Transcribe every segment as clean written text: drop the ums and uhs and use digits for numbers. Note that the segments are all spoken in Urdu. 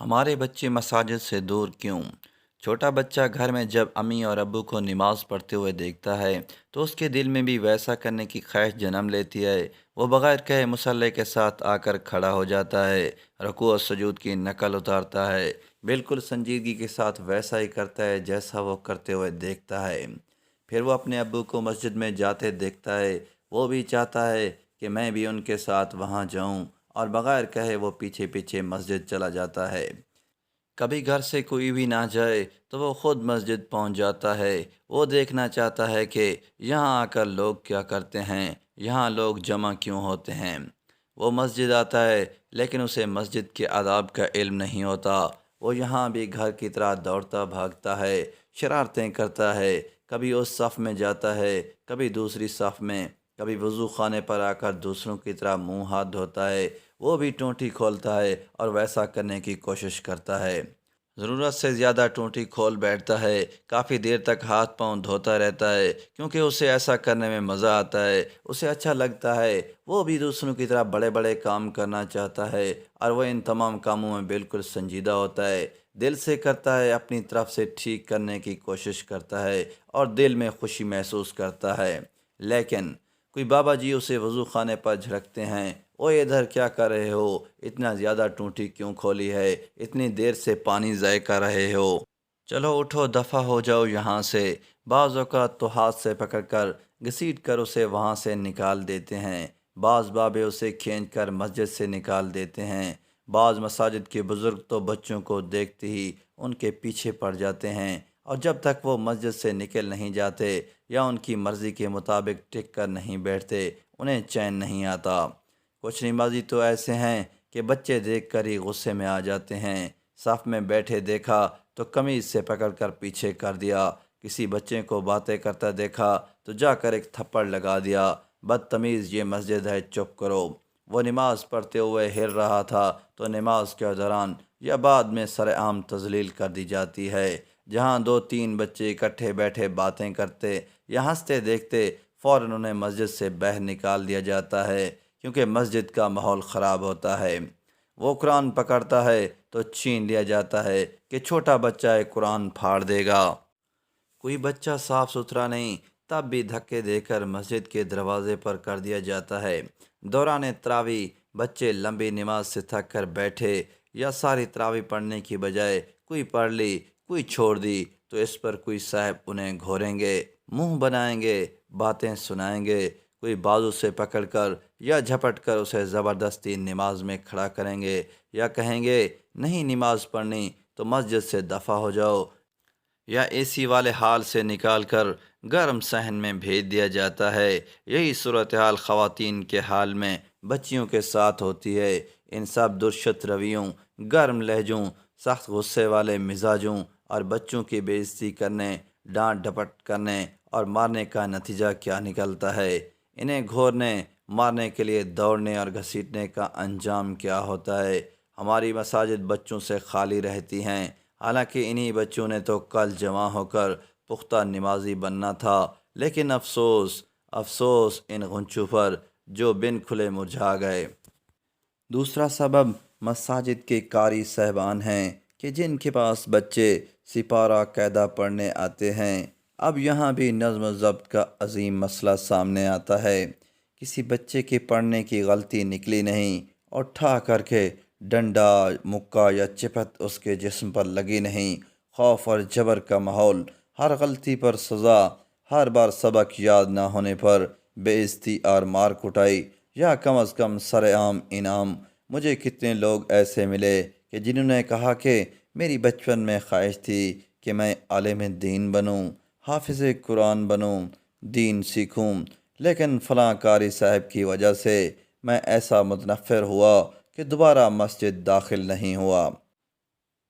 ہمارے بچے مساجد سے دور کیوں؟ چھوٹا بچہ گھر میں جب امی اور ابو کو نماز پڑھتے ہوئے دیکھتا ہے تو اس کے دل میں بھی ویسا کرنے کی خواہش جنم لیتی ہے۔ وہ بغیر کہے مصلی کے ساتھ آ کر کھڑا ہو جاتا ہے، رکوع اور سجود کی نقل اتارتا ہے، بالکل سنجیدگی کے ساتھ ویسا ہی کرتا ہے جیسا وہ کرتے ہوئے دیکھتا ہے۔ پھر وہ اپنے ابو کو مسجد میں جاتے دیکھتا ہے، وہ بھی چاہتا ہے کہ میں بھی ان کے ساتھ وہاں جاؤں، اور بغیر کہے وہ پیچھے پیچھے مسجد چلا جاتا ہے۔ کبھی گھر سے کوئی بھی نہ جائے تو وہ خود مسجد پہنچ جاتا ہے۔ وہ دیکھنا چاہتا ہے کہ یہاں آ کر لوگ کیا کرتے ہیں، یہاں لوگ جمع کیوں ہوتے ہیں۔ وہ مسجد آتا ہے لیکن اسے مسجد کے آداب کا علم نہیں ہوتا۔ وہ یہاں بھی گھر کی طرح دوڑتا بھاگتا ہے، شرارتیں کرتا ہے، کبھی اس صف میں جاتا ہے، کبھی دوسری صف میں، کبھی وضو خانے پر آ کر دوسروں کی طرح منہ ہاتھ دھوتا ہے۔ وہ بھی ٹونٹی کھولتا ہے اور ویسا کرنے کی کوشش کرتا ہے۔ ضرورت سے زیادہ ٹونٹی کھول بیٹھتا ہے، کافی دیر تک ہاتھ پاؤں دھوتا رہتا ہے کیونکہ اسے ایسا کرنے میں مزہ آتا ہے، اسے اچھا لگتا ہے۔ وہ بھی دوسروں کی طرح بڑے بڑے کام کرنا چاہتا ہے اور وہ ان تمام کاموں میں بالکل سنجیدہ ہوتا ہے، دل سے کرتا ہے، اپنی طرف سے ٹھیک کرنے کی کوشش کرتا ہے اور دل میں خوشی محسوس کرتا ہے۔ لیکن کوئی بابا جی اسے وضو خانے پر جھڑکتے ہیں، او ادھر کیا کر رہے ہو؟ اتنا زیادہ ٹونٹی کیوں کھولی ہے؟ اتنی دیر سے پانی ضائع کر رہے ہو؟ چلو اٹھو، دفع ہو جاؤ یہاں سے۔ بعض اوقات تو ہاتھ سے پکڑ کر گھسیٹ کر اسے وہاں سے نکال دیتے ہیں۔ بعض بابے اسے کھینچ کر مسجد سے نکال دیتے ہیں۔ بعض مساجد کے بزرگ تو بچوں کو دیکھتے ہی ان کے پیچھے پڑ جاتے ہیں، اور جب تک وہ مسجد سے نکل نہیں جاتے یا ان کی مرضی کے مطابق ٹک کر نہیں بیٹھتے انہیں چین نہیں آتا۔ کچھ نمازی تو ایسے ہیں کہ بچے دیکھ کر ہی غصے میں آ جاتے ہیں۔ صف میں بیٹھے دیکھا تو قمیض سے پکڑ کر پیچھے کر دیا، کسی بچے کو باتیں کرتا دیکھا تو جا کر ایک تھپڑ لگا دیا۔ بدتمیز، یہ مسجد ہے، چپ کرو۔ وہ نماز پڑھتے ہوئے ہل رہا تھا تو نماز کے دوران یا بعد میں سر عام تذلیل کر دی جاتی ہے۔ جہاں دو تین بچے اکٹھے بیٹھے باتیں کرتے یا ہنستے دیکھتے، فوراً انہیں مسجد سے باہر نکال دیا جاتا ہے کیونکہ مسجد کا ماحول خراب ہوتا ہے۔ وہ قرآن پکڑتا ہے تو چھین لیا جاتا ہے کہ چھوٹا بچہ ہے، قرآن پھاڑ دے گا۔ کوئی بچہ صاف ستھرا نہیں، تب بھی دھکے دے کر مسجد کے دروازے پر کر دیا جاتا ہے۔ دوران تراویح بچے لمبی نماز سے تھک کر بیٹھے یا ساری تراویح پڑھنے کی بجائے کوئی پڑھ لی کوئی چھوڑ دی تو اس پر کوئی صاحب انہیں گھوریں گے، منہ بنائیں گے، باتیں سنائیں گے، کوئی بازو سے پکڑ کر یا جھپٹ کر اسے زبردستی نماز میں کھڑا کریں گے، یا کہیں گے نہیں نماز پڑھنی تو مسجد سے دفع ہو جاؤ، یا اے سی والے حال سے نکال کر گرم صحن میں بھیج دیا جاتا ہے۔ یہی صورتحال خواتین کے حال میں بچیوں کے ساتھ ہوتی ہے۔ ان سب درشت رویوں، گرم لہجوں، سخت غصے والے مزاجوں اور بچوں کی بے عزتی کرنے، ڈانٹ ڈپٹ کرنے اور مارنے کا نتیجہ کیا نکلتا ہے؟ انہیں گھورنے، مارنے کے لیے دوڑنے اور گھسیٹنے کا انجام کیا ہوتا ہے؟ ہماری مساجد بچوں سے خالی رہتی ہیں، حالانکہ انہی بچوں نے تو کل جمع ہو کر پختہ نمازی بننا تھا، لیکن افسوس، افسوس ان غنچوں پر جو بن کھلے مرجھا گئے۔ دوسرا سبب مساجد کے قاری صاحبان ہیں کہ جن کے پاس بچے سپارہ قاعدہ پڑھنے آتے ہیں۔ اب یہاں بھی نظم و ضبط کا عظیم مسئلہ سامنے آتا ہے۔ کسی بچے کے پڑھنے کی غلطی نکلی نہیں اور ٹھا کر کے ڈنڈا، مکہ یا چپت اس کے جسم پر لگی نہیں۔ خوف اور جبر کا ماحول، ہر غلطی پر سزا، ہر بار سبق یاد نہ ہونے پر بے عزتی اور مار کٹائی، یا کم از کم سر عام انعام۔ مجھے کتنے لوگ ایسے ملے کہ جنہوں نے کہا کہ میری بچپن میں خواہش تھی کہ میں عالم دین بنوں، حافظ قرآن بنوں، دین سیکھوں، لیکن فلاں قاری صاحب کی وجہ سے میں ایسا متنفر ہوا کہ دوبارہ مسجد داخل نہیں ہوا۔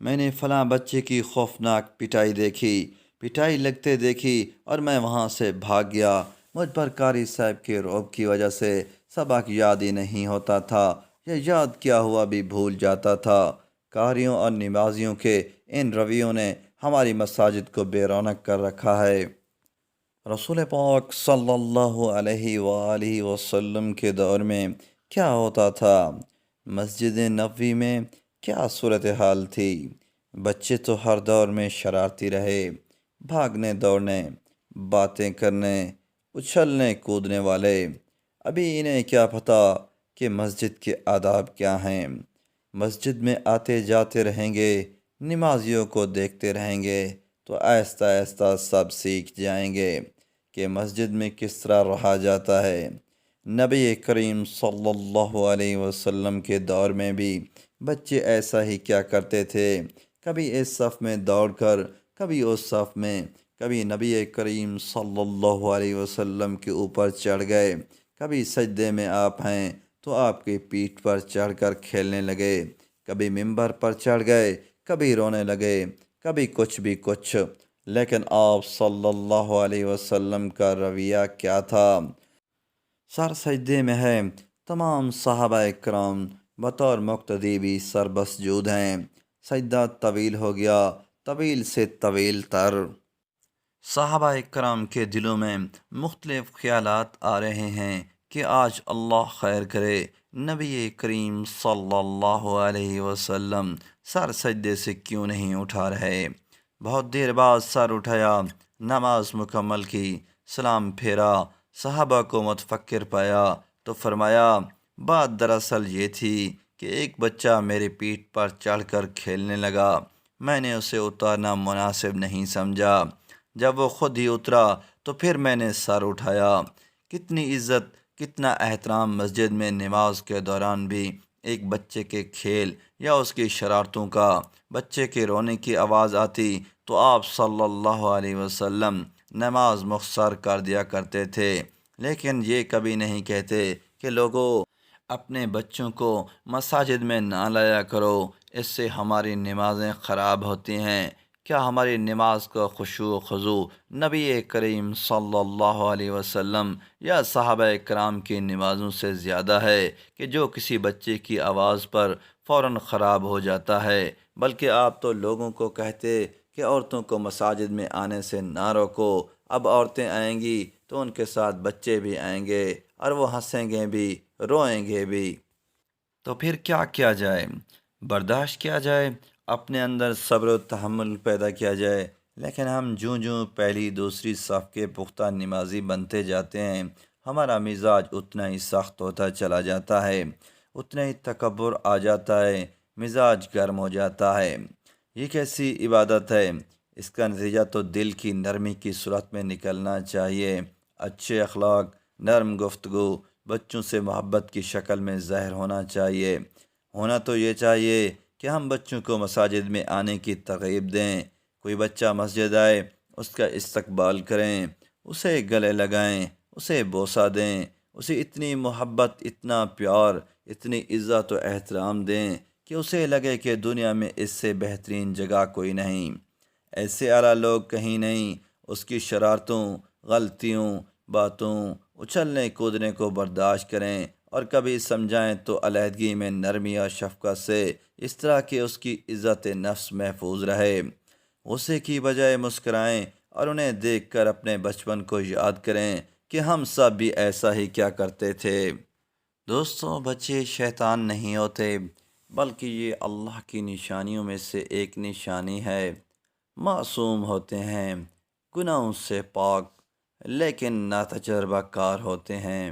میں نے فلاں بچے کی خوفناک پٹائی دیکھی، پٹائی لگتے دیکھی اور میں وہاں سے بھاگ گیا۔ مجھ پر قاری صاحب کے رعب کی وجہ سے سبق یاد ہی نہیں ہوتا تھا، یا یاد کیا ہوا بھی بھول جاتا تھا۔ قاریوں اور نمازیوں کے ان رویوں نے ہماری مساجد کو بے رونق کر رکھا ہے۔ رسول پاک صلی اللہ علیہ وآلہ وسلم کے دور میں کیا ہوتا تھا؟ مسجد نبوی میں کیا صورتحال تھی! بچے تو ہر دور میں شرارتی رہے، بھاگنے دوڑنے، باتیں کرنے، اچھلنے کودنے والے۔ ابھی انہیں کیا پتہ کہ مسجد کے آداب کیا ہیں۔ مسجد میں آتے جاتے رہیں گے، نمازیوں کو دیکھتے رہیں گے تو آہستہ آہستہ سب سیکھ جائیں گے کہ مسجد میں کس طرح رہا جاتا ہے۔ نبی کریم صلی اللہ علیہ وسلم کے دور میں بھی بچے ایسا ہی کیا کرتے تھے، کبھی اس صف میں دوڑ کر، کبھی اس صف میں، کبھی نبی کریم صلی اللہ علیہ وسلم کے اوپر چڑھ گئے، کبھی سجدے میں آپ ہیں تو آپ کی پیٹھ پر چڑھ کر کھیلنے لگے، کبھی ممبر پر چڑھ گئے، کبھی رونے لگے، کبھی کچھ بھی کچھ۔ لیکن آپ صلی اللہ علیہ وسلم کا رویہ کیا تھا؟ سر سجدے میں ہے، تمام صحابہ کرام بطور مقتدی بھی سر مسجود ہیں، سجدہ طویل ہو گیا، طویل سے طویل تر۔ صحابہ کرام کے دلوں میں مختلف خیالات آ رہے ہیں کہ آج اللہ خیر کرے نبی کریم صلی اللہ علیہ وسلم سر سجدے سے کیوں نہیں اٹھا رہے۔ بہت دیر بعد سر اٹھایا، نماز مکمل کی، سلام پھیرا، صحابہ کو متفکر پایا تو فرمایا، بات دراصل یہ تھی کہ ایک بچہ میری پیٹھ پر چڑھ کر کھیلنے لگا، میں نے اسے اتارنا مناسب نہیں سمجھا، جب وہ خود ہی اترا تو پھر میں نے سر اٹھایا۔ کتنی عزت، کتنا احترام مسجد میں نماز کے دوران بھی ایک بچے کے کھیل یا اس کی شرارتوں کا، بچے کے رونے کی آواز آتی تو آپ صلی اللہ علیہ وسلم نماز مختصر کر دیا کرتے تھے، لیکن یہ کبھی نہیں کہتے کہ لوگوں اپنے بچوں کو مساجد میں نہ لایا کرو، اس سے ہماری نمازیں خراب ہوتی ہیں۔ کیا ہماری نماز کا خشوع و خضوع نبی کریم صلی اللہ علیہ وسلم یا صحابہ کرام کی نمازوں سے زیادہ ہے کہ جو کسی بچے کی آواز پر فوراً خراب ہو جاتا ہے؟ بلکہ آپ تو لوگوں کو کہتے کہ عورتوں کو مساجد میں آنے سے نہ روکو، اب عورتیں آئیں گی تو ان کے ساتھ بچے بھی آئیں گے اور وہ ہنسیں گے بھی، روئیں گے بھی۔ تو پھر کیا کیا جائے؟ برداشت کیا جائے، اپنے اندر صبر و تحمل پیدا کیا جائے، لیکن ہم جوں جوں پہلی دوسری صف کے پختہ نمازی بنتے جاتے ہیں، ہمارا مزاج اتنا ہی سخت ہوتا چلا جاتا ہے، اتنا ہی تکبر آ جاتا ہے، مزاج گرم ہو جاتا ہے۔ یہ کیسی عبادت ہے؟ اس کا نتیجہ تو دل کی نرمی کی صورت میں نکلنا چاہیے، اچھے اخلاق، نرم گفتگو، بچوں سے محبت کی شکل میں ظاہر ہونا چاہیے۔ ہونا تو یہ چاہیے کہ ہم بچوں کو مساجد میں آنے کی ترغیب دیں، کوئی بچہ مسجد آئے اس کا استقبال کریں، اسے گلے لگائیں، اسے بوسہ دیں، اسے اتنی محبت، اتنا پیار، اتنی عزت و احترام دیں کہ اسے لگے کہ دنیا میں اس سے بہترین جگہ کوئی نہیں، ایسے اعلیٰ لوگ کہیں نہیں۔ اس کی شرارتوں، غلطیوں، باتوں، اچھلنے کودنے کو برداشت کریں اور کبھی سمجھائیں تو علیحدگی میں نرمی اور شفقت سے، اس طرح کہ اس کی عزت نفس محفوظ رہے۔ غصے کی بجائے مسکرائیں اور انہیں دیکھ کر اپنے بچپن کو یاد کریں کہ ہم سب بھی ایسا ہی کیا کرتے تھے۔ دوستوں، بچے شیطان نہیں ہوتے، بلکہ یہ اللہ کی نشانیوں میں سے ایک نشانی ہے۔ معصوم ہوتے ہیں، گناہوں سے پاک، لیکن ناتجربہ کار ہوتے ہیں۔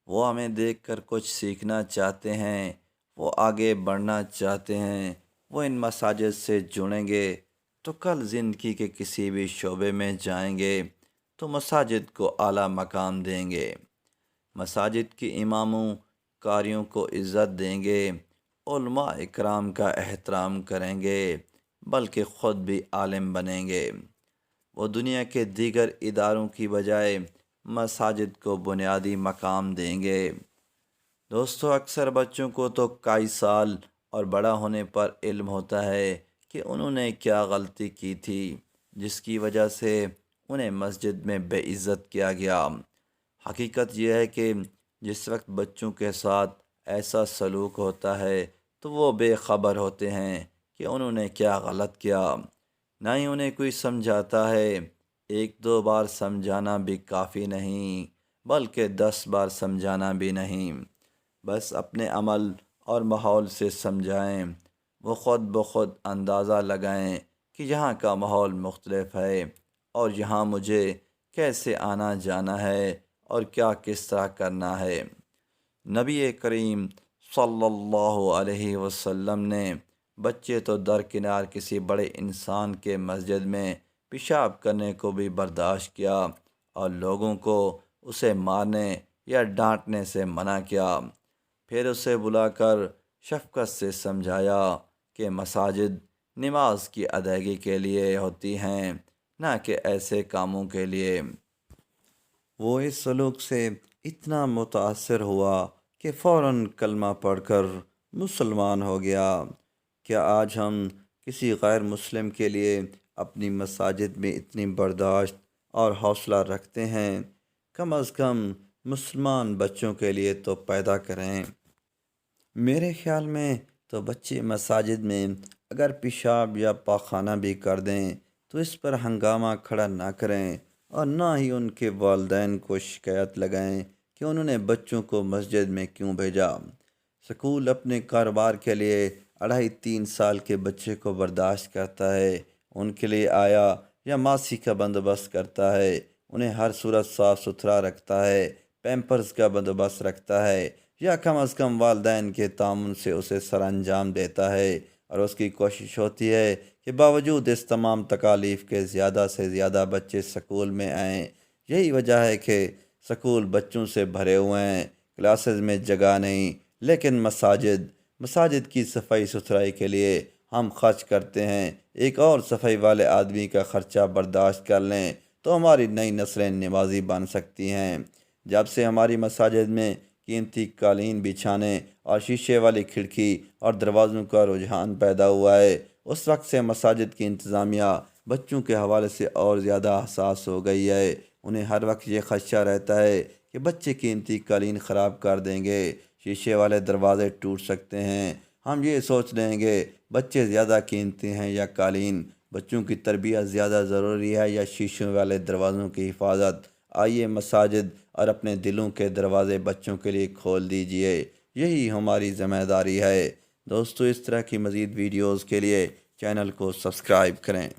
وہ ہمیں دیکھ کر کچھ سیکھنا چاہتے ہیں، وہ آگے بڑھنا چاہتے ہیں، وہ ان مساجد سے جڑیں گے تو کل زندگی کے کسی بھی شعبے میں جائیں گے تو مساجد کو اعلیٰ مقام دیں گے، مساجد کے اماموں قاریوں کو عزت دیں گے، علماء اکرام کا احترام کریں گے، بلکہ خود بھی عالم بنیں گے۔ وہ دنیا کے دیگر اداروں کی بجائے مساجد کو بنیادی مقام دیں گے۔ دوستو، اکثر بچوں کو تو کئی سال اور بڑا ہونے پر علم ہوتا ہے کہ انہوں نے کیا غلطی کی تھی جس کی وجہ سے انہیں مسجد میں بے عزت کیا گیا۔ حقیقت یہ ہے کہ جس وقت بچوں کے ساتھ ایسا سلوک ہوتا ہے تو وہ بے خبر ہوتے ہیں کہ انہوں نے کیا غلط کیا، نہ ہی انہیں کوئی سمجھاتا ہے۔ ایک دو بار سمجھانا بھی کافی نہیں، بلکہ 10 بار سمجھانا بھی نہیں، بس اپنے عمل اور ماحول سے سمجھائیں، وہ خود بخود اندازہ لگائیں کہ یہاں کا ماحول مختلف ہے اور یہاں مجھے کیسے آنا جانا ہے اور کیا کس طرح کرنا ہے۔ نبی کریم صلی اللہ علیہ وسلم نے بچے تو درکنار کسی بڑے انسان کے مسجد میں پیشاب کرنے کو بھی برداشت کیا اور لوگوں کو اسے مارنے یا ڈانٹنے سے منع کیا۔ پھر اسے بلا کر شفقت سے سمجھایا کہ مساجد نماز کی ادائیگی کے لیے ہوتی ہیں، نہ کہ ایسے کاموں کے لیے۔ وہ اس سلوک سے اتنا متاثر ہوا کہ فوراً کلمہ پڑھ کر مسلمان ہو گیا۔ کیا آج ہم کسی غیر مسلم کے لیے اپنی مساجد میں اتنی برداشت اور حوصلہ رکھتے ہیں؟ کم از کم مسلمان بچوں کے لیے تو پیدا کریں۔ میرے خیال میں تو بچے مساجد میں اگر پیشاب یا پاخانہ بھی کر دیں تو اس پر ہنگامہ کھڑا نہ کریں اور نہ ہی ان کے والدین کو شکایت لگائیں کہ انہوں نے بچوں کو مسجد میں کیوں بھیجا۔ سکول اپنے کاروبار کے لیے 2.5-3 سال کے بچے کو برداشت کرتا ہے، ان کے لیے آیا یا ماسی کا بندوبست کرتا ہے، انہیں ہر صورت صاف ستھرا رکھتا ہے، پیمپرز کا بندوبست رکھتا ہے، یا کم از کم والدین کے تعاون سے اسے سر انجام دیتا ہے، اور اس کی کوشش ہوتی ہے کہ باوجود اس تمام تکالیف کے زیادہ سے زیادہ بچے سکول میں آئیں۔ یہی وجہ ہے کہ سکول بچوں سے بھرے ہوئے ہیں، کلاسز میں جگہ نہیں، لیکن مساجد کی صفائی ستھرائی کے لیے ہم خرچ کرتے ہیں۔ ایک اور صفائی والے آدمی کا خرچہ برداشت کر لیں تو ہماری نئی نسلیں نمازی بن سکتی ہیں۔ جب سے ہماری مساجد میں قیمتی قالین بچھانے اور شیشے والی کھڑکی اور دروازوں کا رجحان پیدا ہوا ہے، اس وقت سے مساجد کی انتظامیہ بچوں کے حوالے سے اور زیادہ حساس ہو گئی ہے۔ انہیں ہر وقت یہ خدشہ رہتا ہے کہ بچے قیمتی قالین خراب کر دیں گے، شیشے والے دروازے ٹوٹ سکتے ہیں۔ ہم یہ سوچ لیں گے بچے زیادہ قیمتی ہیں یا قالین، بچوں کی تربیت زیادہ ضروری ہے یا شیشوں والے دروازوں کی حفاظت۔ آئیے مساجد اور اپنے دلوں کے دروازے بچوں کے لیے کھول دیجئے، یہی ہماری ذمہ داری ہے۔ دوستو، اس طرح کی مزید ویڈیوز کے لیے چینل کو سبسکرائب کریں۔